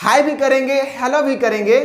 हाय भी करेंगे, हेलो भी करेंगे,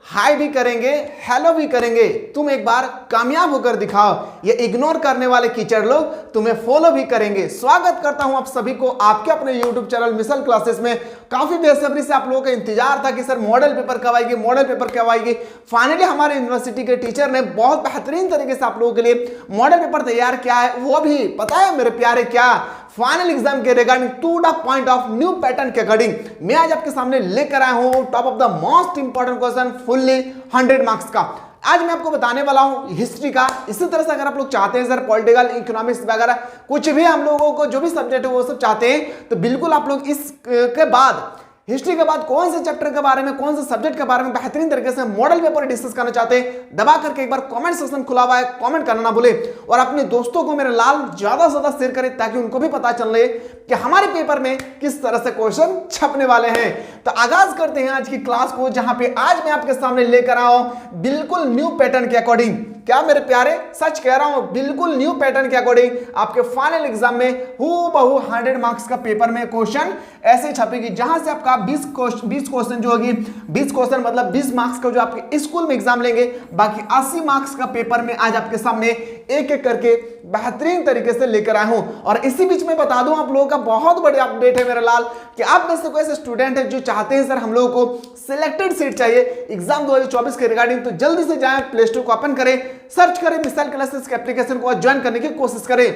हाय भी करेंगे, हेलो भी करेंगे। तुम एक बार कामयाब होकर दिखाओ। ये इग्नोर करने वाले कीचड़ लोग तुम्हें फॉलो भी करेंगे। स्वागत करता हूं आप सभी को आपके अपने YouTube चैनल मिसल क्लासेस में। काफी बेसब्री से आप लोगों का इंतजार था कि सर मॉडल पेपर कब आएगी, मॉडल पेपर कब आएगी। फाइनली हमारे यूनिवर्सिटी के टीचर ने बहुत बेहतरीन तरीके से आप लोगों के लिए मॉडल पेपर तैयार किया है। वो भी पता है मेरे प्यारे क्या, फाइनल एग्जाम के regarding to the point of new pattern के अकॉर्डिंग मैं आज आपके सामने लेकर आया हूं top of the most important question fully 100 marks का। आज मैं आपको बताने वाला हूं हिस्ट्री का। इसी तरह से अगर आप लोग चाहते हैं सर पॉलिटिकल, इकोनॉमिक्स वगैरह कुछ भी हम लोगों को जो भी सब्जेक्ट है वो सब चाहते हैं, तो बिल्कुल आप लोग इसके बाद हिस्ट्री के बाद कौन से चैप्टर के बारे में, कौन से सब्जेक्ट के बारे में बेहतरीन तरीके से मॉडल पेपर डिस्कस करना चाहते हैं, दबा करके एक बार कमेंट सेक्शन खुला हुआ है, कमेंट करना ना भूले। और अपने दोस्तों को मेरे लाल ज्यादा से ज्यादा शेयर करें ताकि उनको भी पता चल रहे कि हमारे पेपर में किस तरह से क्वेश्चन छपने वाले हैं। तो आगाज करते हैं आज की क्लास को, जहां पे आज मैं आपके सामने लेकर आया हूं बिल्कुल न्यू पैटर्न के अकॉर्डिंग। क्या मेरे प्यारे, सच कह रहा हूं, बिल्कुल न्यू पैटर्न के अकॉर्डिंग आपके फाइनल एग्जाम में हूबहू 100 मार्क्स का पेपर में क्वेश्चन ऐसे छपेगी जहां से आपका 20 क्वेश्चन जो होगी, 20 क्वेश्चन मतलब 20 मार्क्स का जो आपके स्कूल में एग्जाम लेंगे, बाकी 80 मार्क्स का पेपर में आज आपके सामने एक एक करके बेहतरीन तरीके से लेकर आया हूं। और इसी बीच में बता दूं आप लोगों का बहुत बड़ी अपडेट है मेरे लाल कि आप में से कोई ऐसे स्टूडेंट है जो चाहते हैं सर हम लोगों को सिलेक्टेड सीट चाहिए एग्जाम 2024 के रिगार्डिंग, तो जल्दी से जाएं प्ले स्टोर को ओपन करें, सर्च करें मिसाइल क्लासेस के एप्लीकेशन को ज्वाइन करने की कोशिश करें,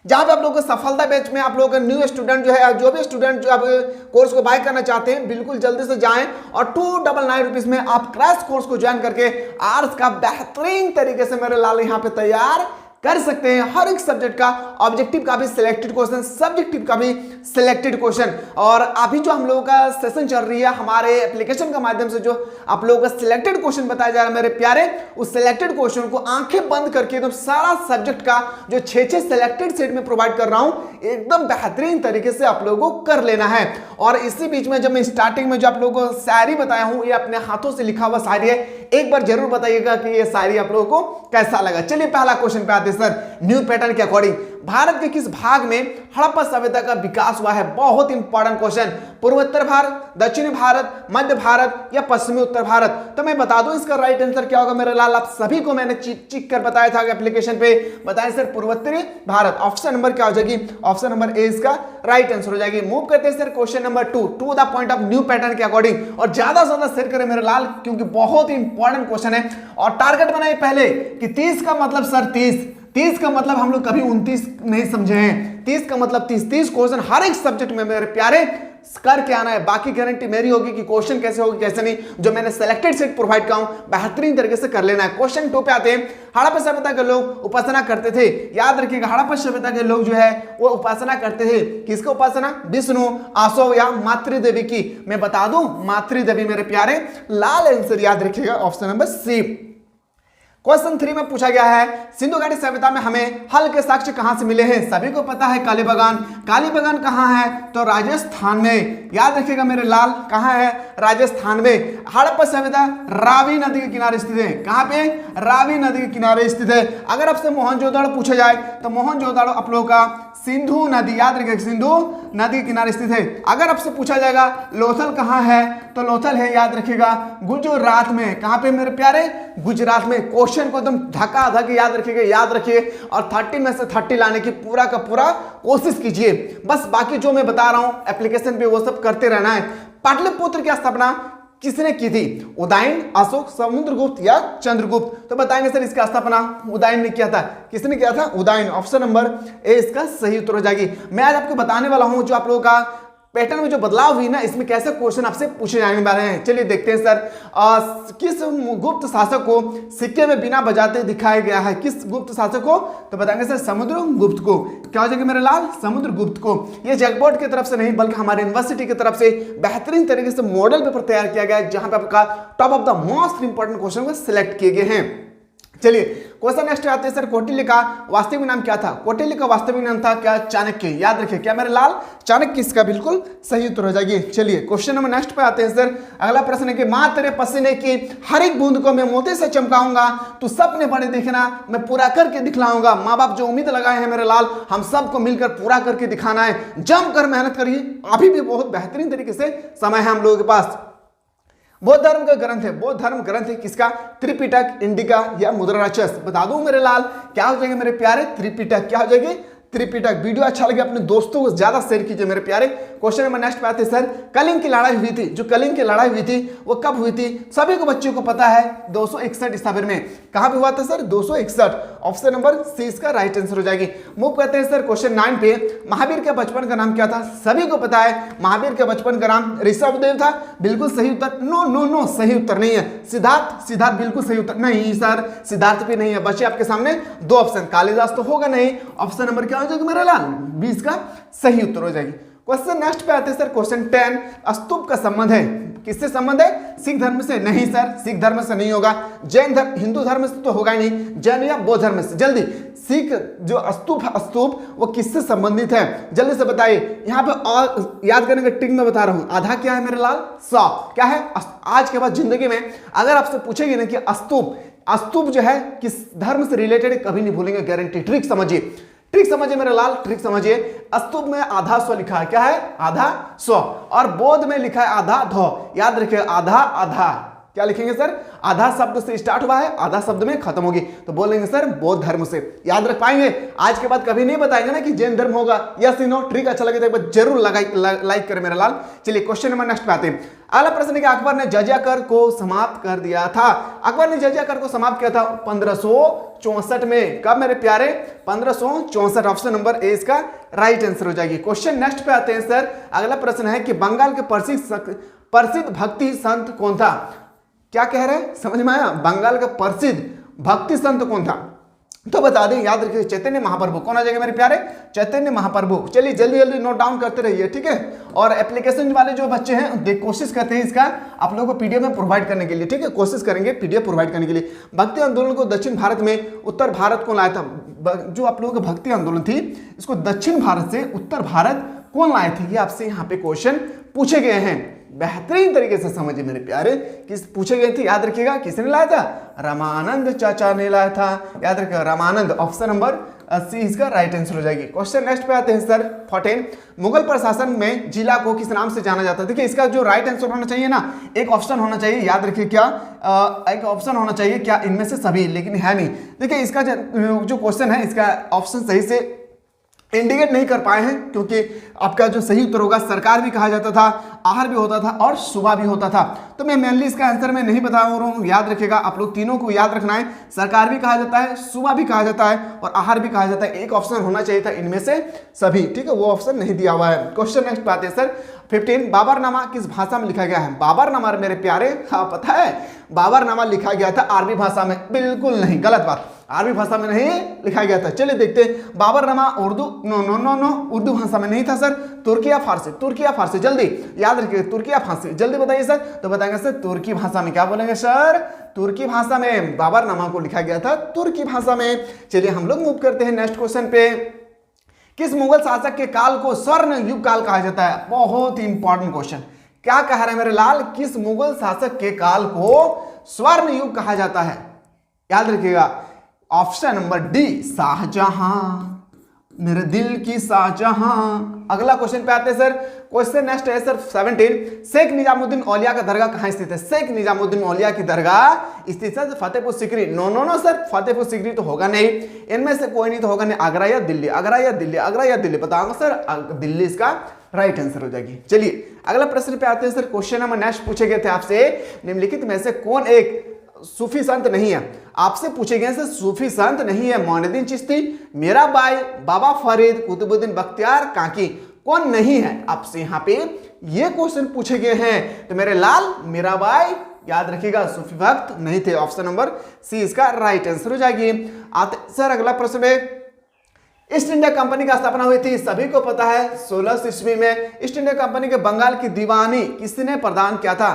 जहां पे आप लोगों को सफलता बैच में आप लोगों का न्यू स्टूडेंट जो है, जो भी स्टूडेंट जो आप कोर्स को बाय करना चाहते हैं, बिल्कुल जल्दी से जाएं और 299 रुपीज में आप क्रैश कोर्स को ज्वाइन करके आर्ट्स का बेहतरीन तरीके से मेरे लाल यहां पे तैयार कर सकते हैं। हर एक सब्जेक्ट का ऑब्जेक्टिव का भी सिलेक्टेड क्वेश्चन, सब्जेक्टिव का भी सिलेक्टेड क्वेश्चन। और अभी जो हम लोगों का सेशन चल रही है हमारे एप्लीकेशन के माध्यम से जो आप लोगों का सिलेक्टेड क्वेश्चन बताया जा रहा है मेरे प्यारे, उस सिलेक्टेड क्वेश्चन को आंखें बंद करके एकदम सारा सब्जेक्ट का जो 6 सिलेक्टेड सेट में प्रोवाइड कर रहा हूं, एकदम बेहतरीन तरीके से आप लोगों को कर लेना है। और इसी बीच में जब मैं स्टार्टिंग में जो आप लोगों को शायरी बताया हूं, ये अपने हाथों से लिखा हुआ शायरी है, एक बार जरूर बताइएगा कि ये शायरी आप लोगों को कैसा लगा। चलिए पहला क्वेश्चन पे आते हैं सर, न्यू पैटर्न के अकॉर्डिंग भारत के किस भाग में हड़प्पा सभ्यता का विकास हुआ है? बहुत इंपॉर्टेंट क्वेश्चन। पूर्वोत्तर भारत, दक्षिणी भारत, मध्य भारत या पश्चिमी उत्तर भारत? तो मैं बता दूं इसका राइट आंसर क्या होगा मेरे लाल, आप सभी को मैंने चिक कर बताया था एप्लीकेशन पे। बताएं सर पूर्वोत्तरी भारत। ऑप्शन नंबर क्या हो जाएगी? ऑप्शन नंबर ए इसका राइट आंसर हो जाएगी। मूव करते हैं sir question number 2 to the point of new pattern के अकॉर्डिंग। और ज्यादा से ज्यादा शेयर करें मेरे लाल क्योंकि बहुत ही इंपॉर्टेंट क्वेश्चन है। और टारगेट बनाए पहले कि 30 का मतलब सर 30 का मतलब हम लोग कभी 29 नहीं समझे हैं। 30 का मतलब 30 क्वेश्चन हर एक सब्जेक्ट में मेरे प्यारे करके आना है। बाकी गारंटी मेरी होगी कि क्वेश्चन कैसे होगी कैसे नहीं, जो मैंने सिलेक्टेड सेट प्रोवाइड किया हूं बेहतरीन तरीके से कर लेना है। क्वेश्चन 2 पे आते हैं। हड़प्पा सभ्यता के लोग उपासना करते थे। याद रखिएगा हड़प्पा सभ्यता के लोग जो है वो उपासना करते थे। किसकी उपासना? विष्णु, आसो या मातृदेवी की। मैं बता दूं मातृदेवी मेरे प्यारे। लाल आंसर याद रखिएगा ऑप्शन नंबर सी। क्वेश्चन 3 में पूछा गया है सिंधु घाटी सभ्यता में हमें हल के साक्ष्य कहां से मिले हैं? सभी को पता है कालीबंगान। कालीबंगान कहां है? तो राजस्थान में। याद रखिएगा मेरे लाल कहां है? राजस्थान में। हड़प्पा सभ्यता रावी नदी के किनारे स्थित है। कहां पे? रावी नदी के किनारे स्थित है। अगर आपसे मोहनजोदड़ो पूछा जाए तो मोहनजोदड़ो आप लोगों का सिंधु नदी, याद रखिएगा सिंधु नदी के किनारे स्थित है। अगर आपसे पूछा जाएगा लोथल कहां है तो लोथल है याद रखिएगा गुजरात में। कहां पे मेरे प्यारे? गुजरात में। क्वेश्चन को एकदम धक्का याद रखिएगा, याद रखिए और 30 में से 30 लाने की पूरा का पूरा कोशिश कीजिए। बस बाकी जो मैं बता रहा हूं एप्लीकेशन पे वो सब करते रहना है। पाटलिपुत्र की स्थापना किसने की थी? उदयन, अशोक, समुद्रगुप्त या चंद्रगुप्त? तो बताएंगे सर इसका स्थापना उदयन ने किया था। किसने किया था? उदयन। ऑप्शन नंबर ए इसका सही उत्तर हो जाएगी। मैं आज आपको बताने वाला हूं जो आप लोगों का पैटर्न में जो बदलाव हुई ना, इसमें कैसे क्वेश्चन आपसे पूछे जाने वाले हैं। चलिए देखते हैं सर किस गुप्त शासक को सिक्के में बिना बजाते दिखाया गया है? किस गुप्त शासक को? तो बताएंगे सर समुद्रगुप्त को। क्या हो जाएगा मेरे लाल? समुद्रगुप्त को। ये जगबोर्ड की तरफ से नहीं बल्कि हमारे यूनिवर्सिटी की तरफ से बेहतरीन तरीके से मॉडल पेपर तैयार किया गया है जहां पे आपका top of the most important question को सिलेक्ट किए गए हैं। चलिए क्वेश्चन नेक्स्ट आते हैं सर, कौटिल्य का वास्तविक नाम क्या था? कौटिल्य का वास्तविक नाम था क्या? चाणक्य। याद रखिए क्या मेरे लाल? चाणक्य इसका बिल्कुल सही उत्तर हो जाएगी। चलिए क्वेश्चन नंबर नेक्स्ट पे आते हैं सर। अगला प्रश्न है कि मां तेरे पसीने की हर एक बूंद को मैं मोती से चमकाऊंगा, तू सपने बड़े देखना, मैं पूरा करके दिखलाऊंगा। माँ बाप जो उम्मीद लगाए हैं मेरे लाल, हम सबको मिलकर पूरा करके दिखाना है। जम कर मेहनत करिए, अभी भी बहुत बेहतरीन तरीके से समय है हम लोगों के पास। बौद्ध धर्म का ग्रंथ है, बौद्ध धर्म ग्रंथ है किसका? त्रिपिटक, इंडिका या मुद्राराक्षस? बता दूं मेरे लाल, क्या हो जाएगा मेरे प्यारे? त्रिपिटक। क्या हो जाएगी? त्रिपिटक। वीडियो अच्छा लगे अपने दोस्तों को ज्यादा शेयर कीजिए मेरे प्यारे। क्वेश्चन नंबर नेक्स्ट पे आते हैं सर, कलिंग की लड़ाई हुई थी, जो कलिंग की लड़ाई हुई थी वो कब हुई थी? सभी को बच्चों को पता है 261 ईसा पूर्व में। कहां पे हुआ था सर? 261। ऑप्शन नंबर सी इसका राइट आंसर हो जाएगी। मूव करते हैं सर क्वेश्चन 9 पे। महावीर के बचपन का नाम क्या था? सभी को पता है महावीर के बचपन का नाम ऋषभदेव था। बिल्कुल सही उत्तर। नो नो नो, सही उत्तर नहीं है। सिद्धार्थ, सिद्धार्थ बिल्कुल सही उत्तर नहीं सर, सिद्धार्थ भी नहीं है। बच्चे आपके सामने दो ऑप्शन, कालिदास तो होगा नहीं। ऑप्शन नंबर क्या हो जाएगा मेरा लाल? 20 का सही उत्तर हो जाएगी। क्वेश्चन नेक्स्ट पे आते हैं सर क्वेश्चन 10। स्तूप का संबंध है, किससे संबंध है? सिख धर्म से? नहीं सर, सिख धर्म से नहीं होगा। जैन धर्म, हिंदू धर्म से तो होगा ही नहीं, जैन या बौद्ध धर्म से। जल्दी, सिख जो स्तूप, स्तूप वो किससे संबंधित है? जल्दी से बताइए। यहाँ पे और याद करने का ट्रिक मैं बता रहा हूं। आधा क्या है मेरे लाल? 100। क्या है? आज के बाद जिंदगी में अगर आपसे पूछेगी ना कि स्तूप, स्तूप जो है किस धर्म से रिलेटेड है, कभी नहीं भूलेंगे, गारंटी। ट्रिक समझिए, ट्रिक समझिए मेरे लाल, ट्रिक समझिए। स्तूप में आधा 100 लिखा है। क्या है? आधा 100। और बौद्ध में लिखा है आधा धौ। याद रखिए, आधा आधा क्या लिखेंगे सर? आधा शब्द से स्टार्ट हुआ है, आधा शब्द में खत्म होगी, तो बोलेंगे सर बौद्ध धर्म से। याद रख पाएंगे? आज के बाद कभी नहीं बताएंगे ना कि जैन धर्म होगा। Yes no? ट्रिक अच्छा लगे तो एक बार जरूर लाइक करें मेरा लाल। चलिए क्वेश्चन नंबर नेक्स्ट पे आते हैं। अगला प्रश्न है कि अकबर ने जजिया कर को समाप्त कर दिया था। अकबर ने जजिया कर को समाप्त किया था 1564 में। कब मेरे प्यारे? 1564। ऑप्शन नंबर ए इसका राइट आंसर हो जाएगी। क्वेश्चन नेक्स्ट पे आते हैं सर। अगला प्रश्न है कि बंगाल के प्रसिद्ध भक्ति संत कौन था? क्या कह रहे हैं? समझ में आया? बंगाल का प्रसिद्ध भक्ति संत कौन था? तो बता दें, याद रखिए, चैतन्य महाप्रभु। कौन आ जाएगा मेरे प्यारे? चैतन्य महाप्रभु। चलिए जल्दी जल्दी नोट डाउन करते रहिए, ठीक है। और एप्लीकेशन वाले जो बच्चे हैं कोशिश करते हैं इसका आप लोगों को पीडीएफ में प्रोवाइड करने के लिए, ठीक है। कोशिश करेंगे पीडीएफ प्रोवाइड करने के लिए। भक्ति आंदोलन को दक्षिण भारत में उत्तर भारत को लाया था। जो आप लोगों की भक्ति आंदोलन थी, इसको दक्षिण भारत से उत्तर भारत कौन लाए थे? ये आपसे यहाँ पे क्वेश्चन पूछे गए हैं। बेहतरीन तरीके से समझिए मेरे प्यारे, किस पूछे गए थे, याद रखिएगा। किसने लाया था? रामानंद चाचा ने लाया था। याद रखिएगा, रामानंद। ऑप्शन नंबर सी इसका राइट आंसर हो जाएगी। क्वेश्चन नेक्स्ट पे आते हैं सर 14। मुगल प्रशासन में जिला को किस नाम से जाना जाता है? देखिए इसका जो राइट आंसर होना चाहिए ना, एक ऑप्शन होना चाहिए। याद रखिए, क्या एक ऑप्शन होना चाहिए, क्या इनमें से सभी, लेकिन है नहीं। देखिए इसका जो क्वेश्चन है, इसका ऑप्शन सही से इंडिकेट नहीं कर पाए हैं, क्योंकि आपका जो सही उत्तर होगा सरकार भी कहा जाता था, आहार भी होता था और सुबह भी होता था। तो मैं मेनली इसका आंसर मैं नहीं बता रहा हूँ। याद रखिएगा, आप लोग तीनों को याद रखना है। सरकार भी कहा जाता है, सुबह भी कहा जाता है और आहार भी कहा जाता है। एक ऑप्शन होना चाहिए था इनमें से सभी, ठीक है। वो ऑप्शन नहीं दिया हुआ है। क्वेश्चन नेक्स्ट बात है सर 15। बाबरनामा किस भाषा में लिखा गया है? बाबरनामा मेरे प्यारे, हाँ पता है, बाबरनामा लिखा गया था अरबी भाषा में। बिल्कुल नहीं, गलत बात, अरबी भाषा में नहीं लिखा गया था। चलिए देखते हैं। Baburnama Urdu, no no no no, Urdu भाषा में नहीं था सर। तुर्की या फारसी? तुर्की या फारसी? जल्दी याद रखिए, तुर्की या फारसी? जल्दी बताइए सर। तो बताएंगे सर तुर्की भाषा में। क्या बोलेंगे सर? तुर्की भाषा में बाबरनामा को लिखा गया था, तुर्की भाषा में। चलिए हम लोग मूव करते हैं नेक्स्ट क्वेश्चन पे। किस मुगल शासक के काल को स्वर्ण युग काल कहा जाता है? बहुत ही इंपॉर्टेंट क्वेश्चन। क्या कह रहे हैं मेरे लाल? किस मुगल शासक के काल को स्वर्ण युग कहा जाता है? याद रखिएगा, ऑप्शन नंबर डी, शाहजहां। मेरे दिल की शाहजहां। अगला क्वेश्चन पे आते हैं सर। क्वेश्चन नेक्स्ट है सर 17। शेख निजामुद्दीन औलिया का दरगाह कहां स्थित है? शेख निजामुद्दीन औलिया की दरगाह स्थित है Fatehpur Sikri. No no no sir, Fatehpur Sikri तो होगा नहीं। इनमें से कोई नहीं तो होगा नहीं। आगरा या दिल्ली? आगरा या दिल्ली? आगरा या दिल्ली? बताऊंगा सर, दिल्ली इसका राइट आंसर हो जाएगी। चलिए अगला प्रश्न पे आते हैं सर। क्वेश्चन नंबर नेक्स्ट पूछे गए थे आपसे, निम्नलिखित में से कौन एक सूफी संत नहीं है? आपसे पूछे गए से सूफी संत नहीं है। मोइनुद्दीन चिश्ती, मीराबाई, बाबा फरीद, कुतुबुद्दीन बख्तियार काकी, कौन नहीं है? आपसे यहाँ पे ये क्वेश्चन पूछे गए हैं। तो मेरे लाल मीराबाई, याद रखिएगा, सूफी भक्त नहीं थे। ऑप्शन नंबर सी इसका राइट आंसर हो जाएगी। आते सर अगला प्रश्न है। ईस्ट इंडिया कंपनी का स्थापना हुई थी, सभी को पता है, 16 ईस्वी में। ईस्ट इंडिया कंपनी के बंगाल की दीवानी किसने प्रदान किया था?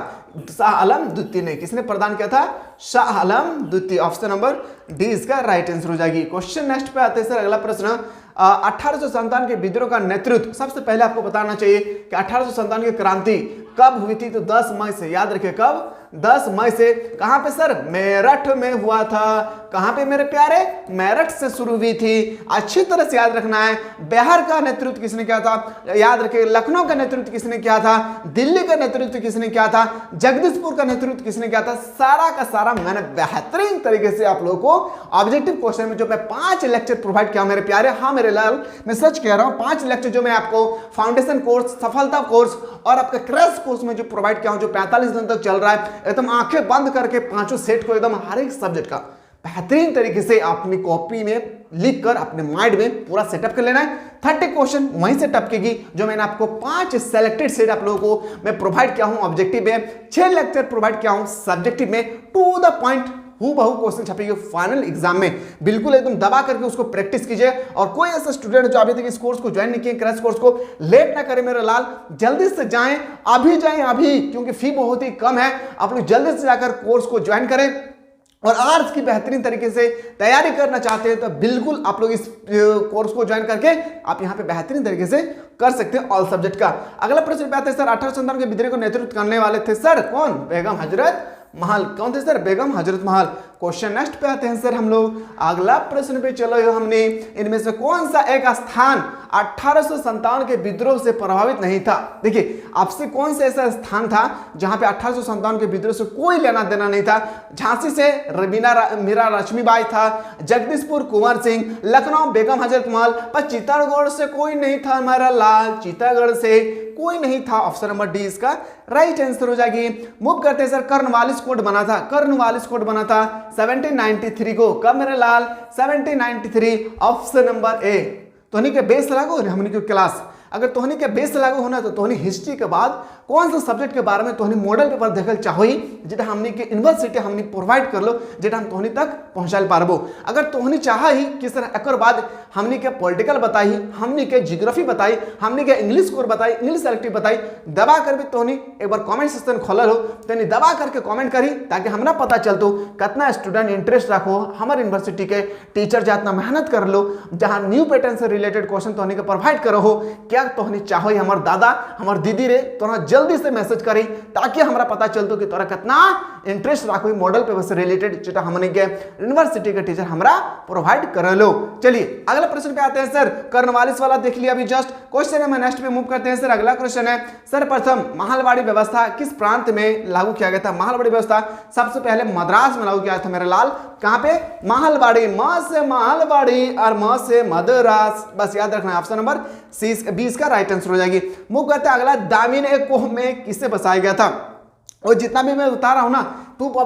शाह आलम द्वितीय ने। किसने प्रदान किया था? शाह आलम द्वितीय। ऑप्शन नंबर डी इसका राइट आंसर हो जाएगी। क्वेश्चन नेक्स्ट पे आते हैं सर। अगला प्रश्न 1857 के विद्रोह का नेतृत्व, सबसे पहले आपको बताना चाहिए कि 1857 की क्रांति कब हुई थी, तो 10 मई से, याद रखिए कब, 10 मई से। कहां पे सर, मेरठ में हुआ था। कहां पे मेरे प्यारे, मेरठ से शुरू हुई थी। अच्छी तरह से याद रखना है। बिहार का नेतृत्व किसने किया था, याद रखिए। लखनऊ का नेतृत्व किसने किया था, दिल्ली का नेतृत्व किसने किया था, जगदीशपुर का नेतृत्व किसने किया था। सारा का सारा मैंने बेहतरीन तरीके से आप लोगों को ऑब्जेक्टिव क्वेश्चन में जो मैं 5 लेक्चर प्रोवाइड किया मेरे प्यारे, हाँ मेरे लाल, मैं सच कह रहा हूं, 5 लेक्चर जो मैं आपको फाउंडेशन कोर्स, सफलता कोर्स और आपका क्रैश कोर्स में जो प्रोवाइड किया हूं, जो 45 दिन तक चल रहा है, एकदम आंखें बंद करके 5 सेट को एकदम हर एक सब्जेक्ट का बेहतरीन तरीके से अपनी कॉपी में लिख कर अपने माइंड में पूरा सेटअप कर लेना है। 30 क्वेश्चन वहीं से टपकेगी जो मैंने आपको 5 सेलेक्टेड सेट आप लोगों को मैं प्रोवाइड किया हूं ऑब्जेक्टिव में, 6 लेक्चर प्रोवाइड किया हूं सब्जेक्टिव में, टू द पॉइंट हूबहू क्वेश्चन छपेंगे फाइनल एग्जाम में। बिल्कुल एकदम दबा करके उसको प्रैक्टिस कीजिए। और कोई ऐसा स्टूडेंट जो अभी तक इस कोर्स को ज्वाइन नहीं किए, क्रैश कोर्स को, लेट ना करें मेरे लाल, जल्दी से जाएं, जाएं अभी, क्योंकि फी बहुत ही कम है। आप लोग जल्दी से जाकर कोर्स को ज्वाइन करें। और आर्ट्स की बेहतरीन तरीके से तैयारी करना चाहते हैं तो बिल्कुल आप लोग इस कोर्स को ज्वाइन करके आप यहां पे बेहतरीन तरीके से कर सकते हैं ऑल सब्जेक्ट का। अगला प्रश्न पे आते हैं सर, 1857 के विद्रोह को नेतृत्व करने वाले थे सर कौन, बेगम हजरत महल। कौन थे sir, Begum Hazrat Mahal. Question next पे आते हैं सर हम लोग, अगला प्रश्न पे चलो। हमने इनमें से कौन सा एक स्थान 1857 के विद्रोह से प्रभावित नहीं था। देखिए आपसे कौन सा ऐसा स्थान था जहां पे 1857 के विद्रोह से कोई लेना देना नहीं था। झांसी से मीरा लक्ष्मीबाई था, जगदीशपुर कुंवर सिंह, लखनऊ बेगम हजरत महल, पर चित्तौड़गढ़ से कोई नहीं था हमारा लाल, चित्तौड़गढ़ से कोई नहीं था। ऑप्शन नंबर डी इसका राइट आंसर हो जाएगी। मूव करते हैं सर, कॉर्नवालिस कोड बना था, कॉर्नवालिस कोड बना था 1793 को, कब मेरे लाल, 1793। Option number A. तोहनी के बेस लागू हमनी के क्लास, अगर तोहनी के बेस लागू होना तो तोहनी हिस्ट्री के बाद कौन सा सब्जेक्ट के बारे में तोहनी मॉडल पेपर देखल चाहोई, जेटा हमनी के यूनिवर्सिटी हमनी प्रोवाइड कर लो, जेटा हम तोहनी तक पहुंचा पारबो। अगर तोहनी चाहा ही कि सर एक बाद हमनी के पॉलिटिकल बताई, हमनी के जियोग्राफी बताई, हमनी के इंग्लिश कोर बताई, इंग्लिश सेलेक्टिव बताई, दबा कर भी तोहनी एक बार कमेंट सेक्शन खोलल हो, तोहनी दबा करके कमेंट करी ताकि हमरा पता चलतो कितना स्टूडेंट इंटरेस्ट रखो हमारे यूनिवर्सिटी के टीचर जितना मेहनत कर लो, जहां न्यू पैटर्न से रिलेटेड क्वेश्चन तोहनी के प्रोवाइड करो हो। क्या तोहनी चाहो हमार दादा हमार दीदी रे तोहरा जल्दी से मैसेज करी ताकि हमरा पता चलतो कि तोरा कितना इंटरेस्ट रखो मॉडल पेपर से रिलेटेड, जेटा हमने के यूनिवर्सिटी के टीचर हमरा प्रोवाइड कर लो। चलिए अगला प्रश्न पे आते हैं सर, कॉर्नवालिस वाला देख लिया अभी जस्ट। क्वेश्चन है, मैं नेक्स्ट पे मूव करते हैं सर। अगला क्वेश्चन है सर, प्रथम महलवाड़ी व्यवस्था किस प्रांत में लागू किया गया था। महलवाड़ी व्यवस्था सबसे पहले मद्रास में लागू किया था मेरे लाल। कहां पे, महलवाड़ी, म से महलवाड़ी और म से मद्रास, बस याद रखना है। ऑप्शन नंबर 20 का राइट आंसर हो जाएगी। मूव करते हैं अगला, दामिनी कोह में किससे बसाया गया था। और जितना भी मैं बता रहा हूं ना, top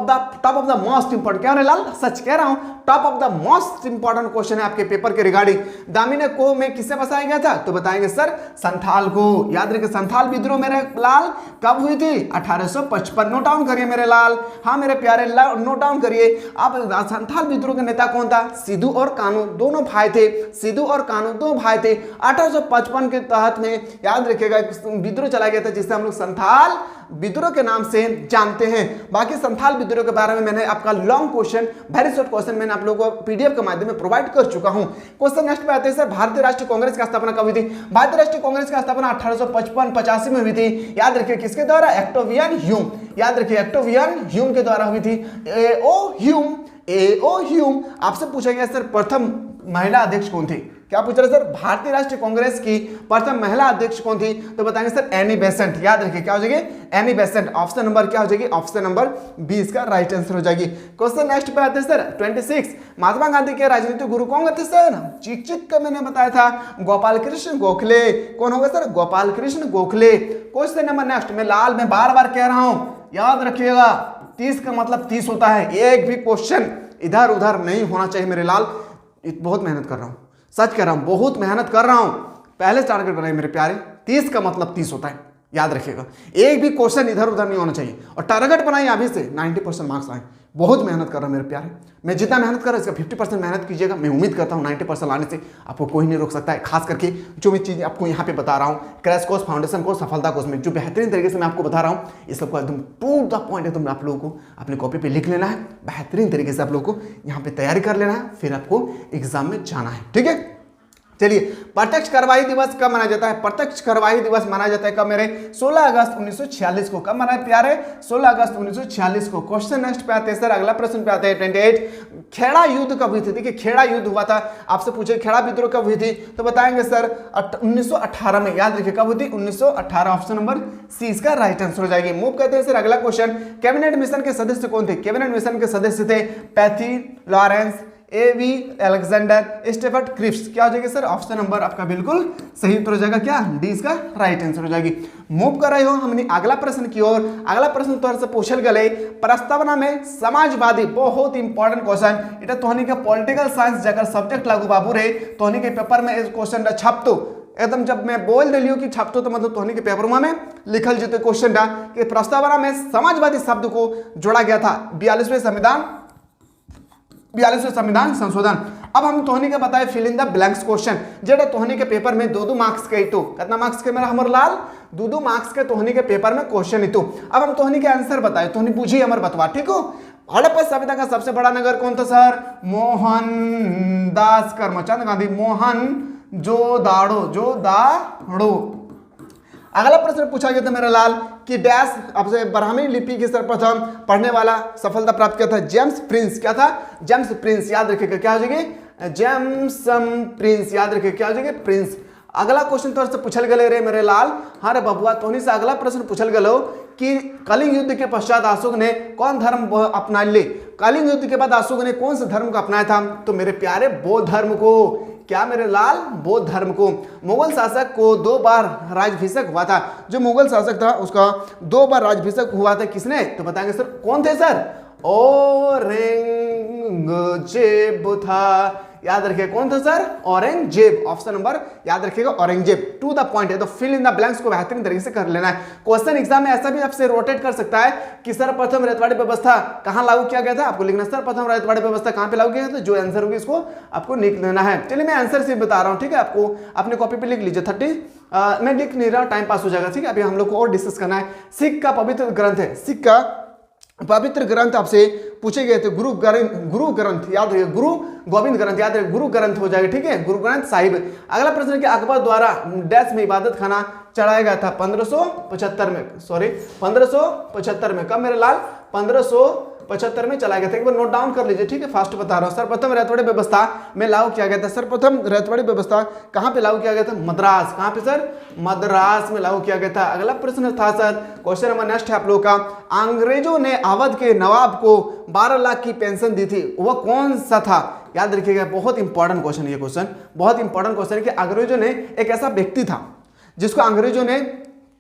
of the most important, क्या लाल सच कह रहा हूं, top of the most important question है आपके पेपर के रिगार्डिंग। दामिनी कोह में किससे बसाया गया था, तो बताएंगे सर संथाल को। याद रखिए संथाल विद्रोह मेरे लाल कब हुई थी, 1855। नोट डाउन करिए मेरे लाल, हाँ मेरे प्यारे नोट डाउन करिए आप। संथाल विद्रोह के नेता कौन था, सिद्धू और कानू दोनों भाई थे, सिद्धू और कानू दो भाई थे। 1855 के तहत में याद रखिएगा विद्रोह चलाया गया था जिससे हम लोग संथाल विद्रोह के नाम से जानते हैं। बाकी संथाल विद्रोह के बारे में मैंने आपका long question, very short question मैंने आप लोगों को पीडीएफ के माध्यम में प्रोवाइड कर चुका हूं। क्वेश्चन नेक्स्ट पे आते हैं सर, भारतीय राष्ट्रीय कांग्रेस की स्थापना कब हुई थी। भारतीय राष्ट्रीय कांग्रेस की स्थापना 1855-85 में हुई थी। याद रखिए किसके द्वारा, ऑक्टेवियन ह्यूम। याद रखिए ऑक्टेवियन ह्यूम के द्वारा हुई थी। ए.ओ. ह्यूम। आपसे पूछा गया सर प्रथम महिला अध्यक्ष कौन थी। क्या पूछ रहे सर, भारतीय राष्ट्रीय कांग्रेस की प्रथम महिला अध्यक्ष कौन थी, तो बताएंगे सर एनी बेसेंट। याद रखिए क्या हो जाएगी, एनी बेसेंट। ऑप्शन नंबर क्या हो जाएगी, ऑप्शन नंबर 20 का राइट आंसर हो जाएगी। क्वेश्चन नेक्स्ट पे आते हैं सर 26, महात्मा गांधी के राजनीतिक गुरु कौन थे सर। चिक का मैंने बताया था गोपाल कृष्ण गोखले। कौन होगा sir, Gopal Krishna Gokhale. Question number next, मैं लाल में बार बार कह रहा हूं, याद रखिएगा 30 का मतलब 30 होता है। एक भी क्वेश्चन इधर उधर नहीं होना चाहिए मेरे लाल। बहुत मेहनत कर रहा हूं, सच कह रहा हूं, बहुत मेहनत कर रहा हूं। पहले टारगेट बनाइए मेरे प्यारे, 30 का मतलब 30 होता है, याद रखिएगा। एक भी क्वेश्चन इधर उधर नहीं होना चाहिए और टारगेट बनाइए अभी से 90% मार्क्स आए। बहुत मेहनत कर रहा हूं मेरे प्यारे, मैं जितना मेहनत कर रहा हूं इसका 50% मेहनत कीजिएगा। मैं उम्मीद करता हूं 90% लाने से आपको कोई नहीं रोक सकता है। खास करके जो मैं चीज़ आपको यहाँ पे बता रहा हूँ, क्रैश कोर्स, फाउंडेशन कोर्स, सफलता कोर्स में जो बेहतरीन तरीके से मैं आपको बता रहा हूँ, इस सबको एकदम टू द पॉइंट एकदम आप लोगों को अपने कॉपी पे लिख लेना है। बेहतरीन तरीके से आप लोगों को यहाँ पे तैयारी कर लेना है, फिर आपको एग्जाम में जाना है, ठीक है। चलिए, प्रत्यक्ष कार्यवाही दिवस कब मनाया जाता है? प्रत्यक्ष कार्यवाही दिवस मनाया जाता है कब मेरे? 16 अगस्त 1946 को। कब मनाया प्यारे? 16 अगस्त 1946 को। क्वेश्चन नेक्स्ट पे आते हैं सर, अगला प्रश्न पे आते हैं 28। खेड़ा युद्ध कब हुई थी? देखिए, खेड़ा युद्ध हुआ था, आपसे पूछे खेड़ा विद्रोह कब हुई थी, तो बताएंगे सर 1918 में। याद रखिए कब हुई थी? 1918। ऑप्शन नंबर सी इसका राइट आंसर हो जाएगी। मूव करते हैं सर अगला क्वेश्चन। कैबिनेट मिशन के सदस्य कौन थे? कैबिनेट मिशन के सदस्य थे पैथी लॉरेंस, एवी अलेक्जेंडर, स्टेफर्ड क्रिप्स। क्या हो जाएगा सर? ऑप्शन नंबर आपका बिल्कुल सही उत्तर हो जाएगा। क्या? डी इसका राइट आंसर हो जाएगी। मूव कर रहे हो हमने अगला प्रश्न की ओर। अगला प्रश्न तौर से पूछल गए प्रस्तावना में समाजवादी, बहुत इंपॉर्टेंट क्वेश्चन, इटा तोहनी के पॉलिटिकल साइंस जगह सब्जेक्ट लागू बाबू रे तोहनी के पेपर में इस क्वेश्चन छपतो एकदम, जब मैं बोल दिलियो कि छपतो तो मतलब तोहनी के पेपर में लिखल जते क्वेश्चन था कि प्रस्तावना में समाजवादी शब्द को जोड़ा गया था 42वें संविधान संशोधन। अब हम तोहनी के बताए fill in the blanks question, जेड़ा तोहनी के पेपर में 2-2 मार्क्स के इतो। कितना मार्क्स के मेरा हमर लाल? 2-2 मार्क्स के तोहनी के पेपर में क्वेश्चन इतो। अब हम तोहनी के आंसर बताए, तोहनी बुझी हमर बतवा, ठीक हो? हड़प्पा सभ्यता का सबसे बड़ा नगर कौन था सर? मोहनदास करमचंद गांधी, मोहनजोदाड़ो। अगला प्रश्न पूछा गया था मेरा लाल कि डैश आपसे ब्राह्मी लिपि के सर्वप्रथम पढ़ने वाला सफलता प्राप्त किया था जेम्स प्रिंस। क्या था? James Prince. याद रखिएगा क्या हो जाएगी? James Prince. याद रखिए क्या हो जाएगी? प्रिंस। अगला क्वेश्चन तो पूछल गए रे मेरे लाल, हाँ रे बबुआ, तोहनी से अगला प्रश्न पूछल गलो कि कलिंग युद्ध के पश्चात अशोक ने कौन धर्म अपना ले? कलिंग युद्ध के बाद अशोक ने कौन से धर्म को अपनाया था? तो मेरे प्यारे बौद्ध धर्म को। क्या मेरे लाल? बौद्ध धर्म को। मुगल शासक को 2 बार राज्याभिषेक हुआ था, जो मुगल शासक था उसका 2 बार राज्याभिषेक हुआ था, किसने? तो बताएंगे सर कौन थे सर? औरंगजेब था। याद रखिए कौन था सर? औरंगजेब। ऑप्शन नंबर याद रखिएगा औरंगजेब। टू द पॉइंट है, तो फिल इन द ब्लैंक्स को बेहतरीन तरीके से कर लेना है। क्वेश्चन एग्जाम में ऐसा भी आपसे रोटेट कर सकता है कि सर्वप्रथम रैयतवाड़ी व्यवस्था कहां लागू किया गया था, आपको लिखना सर्वप्रथम रैयतवाड़ी व्यवस्था कहां पे लागू किया गया था, जो आंसर होगी इसको आपको लिख लेना है। चलिए मैं आंसर से बता रहा हूं, ठीक है? आपको अपने कॉपी पे लिख लीजिए 30। मैं लिख नहीं रहा, टाइम पास हो जाएगा, ठीक है? अभी हम लोग को और डिस्कस करना है। सिख का पवित्र ग्रंथ है, सिख का पवित्र ग्रंथ आपसे पूछे गए थे गुरु ग्रंथ। याद रखिए गुरु गोविंद ग्रंथ, याद रखिए गुरु ग्रंथ हो जाएगा, ठीक है? गुरु ग्रंथ साहिब। अगला प्रश्न है कि अकबर द्वारा डैश में इबादत खाना चढ़ाया गया था 1575 में, सॉरी 1575 में। कब मेरे लाल? 1575 में चलाया गया था। एक बार नोट डाउन कर लीजिए, ठीक है? फास्ट बता रहा हूं। सर्वप्रथम रैयतवाड़ी व्यवस्था में लागू किया गया था। सर्वप्रथम रैयतवाड़ी व्यवस्था कहां पे लागू किया गया था? मद्रास। कहां पे सर? मद्रास में लागू किया गया था। अगला प्रश्न था सर, क्वेश्चन नंबर नेक्स्ट है आप लोग का, अंग्रेजों ने अवध के नवाब को 12 लाख की पेंशन दी थी, वह कौन सा था? याद रखिएगा बहुत इंपॉर्टेंट क्वेश्चन, ये क्वेश्चन बहुत इंपॉर्टेंट क्वेश्चन है कि अंग्रेजों ने, एक ऐसा व्यक्ति था जिसको अंग्रेजों ने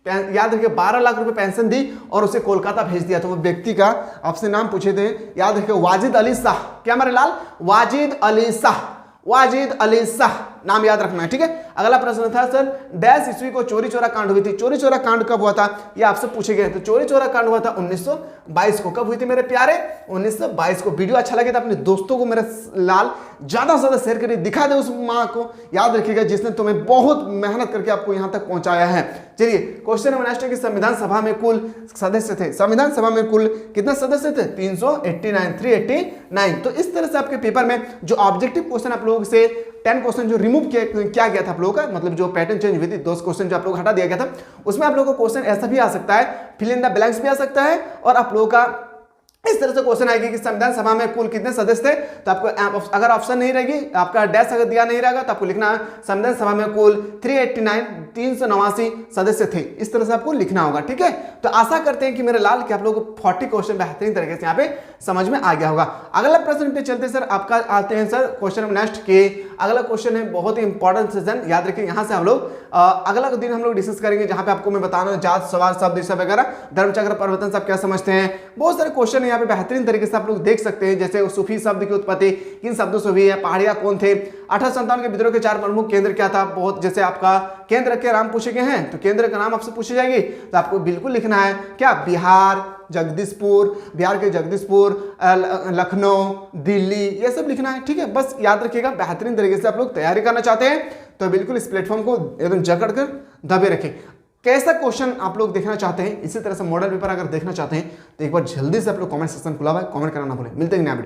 याद रखिए 12 लाख रुपए पेंशन दी और उसे कोलकाता भेज दिया था। वो व्यक्ति का आपसे नाम पूछे थे, याद रखिए वाजिद अली शाह। क्या मेरे लाल? वाजिद अली शाह, वाजिद अली शाह नाम याद रखना है, ठीक है? अगला प्रश्न था सर, डैश ईस्वी को चोरी चोरा कांड हुई थी। चोरी चोरा कांड कब हुआ था? ये आपसे पूछे गए। तो चोरी चोरा कांड हुआ था 1922 को। कब हुई थी मेरे प्यारे? 1922 को। वीडियो अच्छा लगे तो अपने दोस्तों को मेरे लाल ज्यादा से ज्यादा शेयर करिए, दिखा दे उस माँ को, याद रखिएगा जिसने तुम्हें बहुत मेहनत करके आपको यहाँ तक पहुंचाया है। चलिए क्वेश्चन नंबर नेक्स्ट है कि संविधान सभा में कुल सदस्य थे, संविधान सभा में कुल कितने सदस्य थे? 389। तो इस तरह से आपके पेपर में जो ऑब्जेक्टिव क्वेश्चन आप लोगों से 10 क्वेश्चन जो रिमूव किया गया था आप लोगों का, मतलब जो पैटर्न चेंज हुई थी, 2 क्वेश्चन जो आप लोग हटा दिया गया था, उसमें आप लोगों को क्वेश्चन ऐसा भी आ सकता है, फिल इन द ब्लैंक्स भी आ सकता है, और आप लोगों का इस तरह से क्वेश्चन आएगी कि संविधान सभा में कुल कितने सदस्य थे। तो आपको अगर ऑप्शन नहीं रहेगी, आपका डैश अगर दिया नहीं रहेगा, तो आपको लिखना है संविधान सभा में कुल 389 सदस्य थे। इस तरह से आपको लिखना होगा, ठीक है? तो आशा करते हैं कि मेरे लाल कि आप लोगों को 40 क्वेश्चन बेहतरीन तरीके से यहाँ पे समझ में आ गया होगा। अगला प्रश्न पे चलते सर, आपका आते हैं सर क्वेश्चन नेक्स्ट के। अगला क्वेश्चन है बहुत ही इंपॉर्टेंट सेशन, याद रखिए। यहाँ से हम लोग अगला दिन हम लोग डिस्कस करेंगे, जहां पे आपको मैं बताना जात सवाल शब्द दिशा वगैरह, धर्मचक्र परिवर्तन सब क्या समझते हैं। बहुत सारे क्वेश्चन यहाँ पे बेहतरीन तरीके से आप लोग देख सकते हैं, जैसे सूफी शब्द की उत्पत्ति किन शब्दों से हुई है, पहाड़िया कौन थे, 1857 के विद्रोह के 4 प्रमुख केंद्र क्या था। बहुत जैसे आपका केंद्र के नाम पूछे गए हैं, तो केंद्र का नाम आपसे पूछी जाएगी, तो आपको बिल्कुल लिखना है क्या? बिहार, जगदीशपुर, बिहार के जगदीशपुर, लखनऊ, दिल्ली, ये सब लिखना है, ठीक है? बस याद रखिएगा, बेहतरीन तरीके से आप लोग तैयारी करना चाहते हैं तो बिल्कुल इस प्लेटफॉर्म को एकदम जकड़ कर दबे रखें। कैसा क्वेश्चन आप लोग देखना चाहते हैं, इसी तरह से मॉडल पेपर अगर देखना चाहते हैं तो एक बार जल्दी से आप लोग कमेंट सेक्शन खुला हुआ है, कमेंट करना ना भूलें। मिलते हैं नया वीडियो।